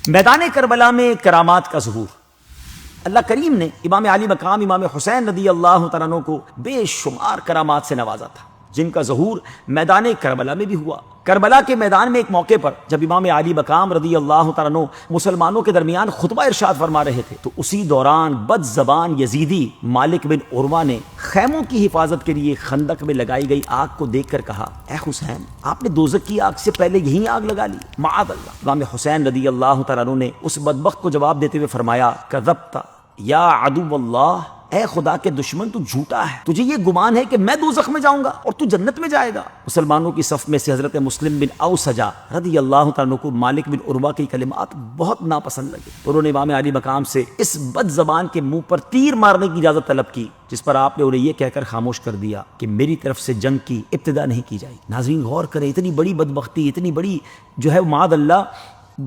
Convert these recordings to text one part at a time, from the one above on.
میدان کربلا میں کرامات کا ظہور۔ اللہ کریم نے امام علی مقام امام حسین رضی اللہ تعالیٰ عنہ کو بے شمار کرامات سے نوازا تھا، جن کا ظہور میدان کربلا میں بھی ہوا۔ کربلا کے میدان میں ایک موقع پر جب امام علی مقام رضی اللہ تعالیٰ عنہ مسلمانوں کے درمیان خطبہ ارشاد فرما رہے تھے تو اسی دوران بد زبان یزیدی مالک بن عروہ نے خیموں کی حفاظت کے لیے خندق میں لگائی گئی آگ کو دیکھ کر کہا، اے حسین، آپ نے دوزخ کی آگ سے پہلے یہی آگ لگا لی، معاذ اللہ۔ امام حسین رضی اللہ تعالیٰ عنہ نے اس بدبخت کو جواب دیتے ہوئے فرمایا، کذبت یا عدو اللہ، اے خدا کے دشمن، تو جھوٹا ہے، تجھے یہ گمان ہے کہ میں دوزخ میں جاؤں گا اور تو جنت میں جائے گا۔ مسلمانوں کی صف میں سے حضرت مسلم بن اوسجہ رضی اللہ تعالیٰ عنہ کو مالک بن عروہ کے کلمات بہت ناپسند لگے، انہوں نے امام علی مقام سے اس بد زبان کے منہ پر تیر مارنے کی اجازت طلب کی، جس پر آپ نے انہیں یہ کہہ کر خاموش کر دیا کہ میری طرف سے جنگ کی ابتدا نہیں کی جائے گی۔ ناظرین غور کریں، اتنی بڑی بدبختی، اتنی بڑی معاذ اللہ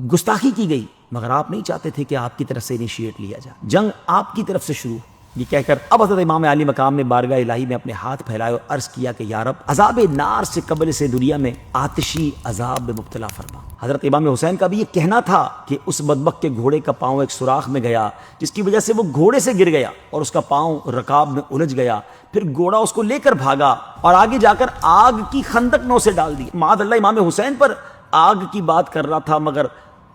گستاخی کی گئی، مگر آپ نہیں چاہتے تھے کہ آپ کی طرف سے انیشیٹ لیا جائے، جنگ آپ کی طرف سے شروع۔ یہ کہہ کر اب حضرت امام علی مقام نے بارگاہ الہی میں اپنے ہاتھ پھیلائے اور عرض کیا کہ یا رب، عذاب نار سے قبل سے دنیا میں آتشی عذاب میں مبتلا فرما۔ حضرت امام حسین کا بھی یہ کہنا تھا کہ اس بدبخت کے گھوڑے کا پاؤں ایک سوراخ میں گیا، جس کی وجہ سے وہ گھوڑے سے گر گیا اور اس کا پاؤں رکاب میں الجھ گیا، پھر گھوڑا اس کو لے کر بھاگا اور آگے جا کر آگ کی خندق میں اسے ڈال دی۔ معاذ اللہ، امام حسین پر آگ کی بات کر رہا تھا، مگر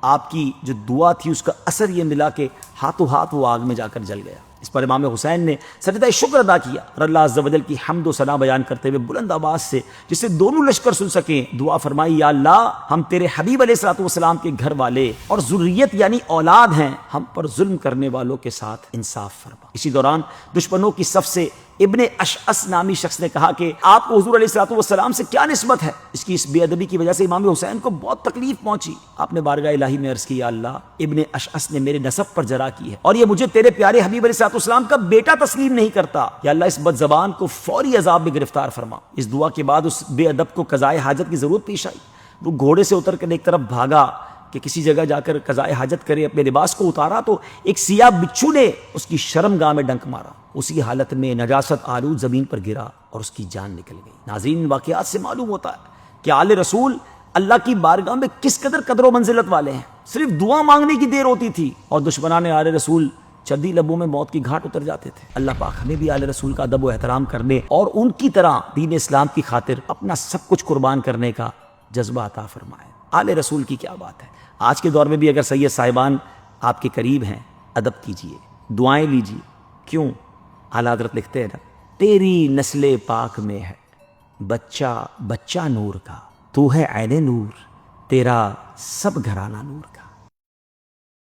آپ کی جو دعا تھی اس کا اثر یہ ملا کہ ہاتھوں ہاتھ وہ آگ میں جا کر جل گیا۔ اس پر امام حسین نے سجدہ شکر ادا کیا اور اللہ عز و جل کی حمد و ثنا بیان کرتے ہوئے بلند آواز سے، جس سے دونوں لشکر سن سکیں، دعا فرمائی، یا اللہ، ہم تیرے حبیب علیہ الصلوۃ والسلام کے گھر والے اور ذریت یعنی اولاد ہیں، ہم پر ظلم کرنے والوں کے ساتھ انصاف فرما۔ اسی دوران دشمنوں کی صف سے ابن اشعث نامی شخص نے کہا کہ آپ کو حضور علیہ الصلوۃ والسلام سے کیا نسبت ہے؟ اس کی اس بے ادبی کی وجہ سے امام حسین کو بہت تکلیف پہنچی۔ آپ نے بارگاہ الہی میں عرض کیا، اللہ، ابن اشعث نے میرے نسب پر جرح کی ہے اور یہ مجھے تیرے پیارے حبیب علیہ الصلوۃ والسلام کا بیٹا تسلیم نہیں کرتا، یا اللہ اس بد زبان کو فوری عذاب میں گرفتار فرما۔ اس دعا کے بعد اس بے ادب کو قضائے حاجت کی ضرورت پیش آئی، وہ گھوڑے سے اتر کر ایک طرف بھاگا کہ کسی جگہ جا کر قضائے حاجت کرے، اپنے لباس کو اتارا تو ایک سیاہ بچھو نے اس کی شرمگاہ میں ڈنک مارا، اسی حالت میں نجاست آلود زمین پر گرا اور اس کی جان نکل گئی۔ ناظرین، ان واقعات سے معلوم ہوتا ہے کہ آل رسول اللہ کی بارگاہ میں کس قدر و منزلت والے ہیں۔ صرف دعا مانگنے کی دیر ہوتی تھی اور دشمنان آل رسول چندی لبوں میں موت کی گھاٹ اتر جاتے تھے۔ اللہ پاک ہمیں بھی آل رسول کا ادب و احترام کرنے اور ان کی طرح دین اسلام کی خاطر اپنا سب کچھ قربان کرنے کا جذبہ عطا فرمائے۔ آل رسول کی کیا بات ہے! آج کے دور میں بھی اگر سید صاحبان آپ کے قریب ہیں، ادب کیجئے، دعائیں لیجئے۔ کیوں؟ اعلیٰ حضرت لکھتے ہیں نا، تیری نسل پاک میں ہے بچہ نور کا، تو ہے عین نور، تیرا سب گھرانہ نور کا۔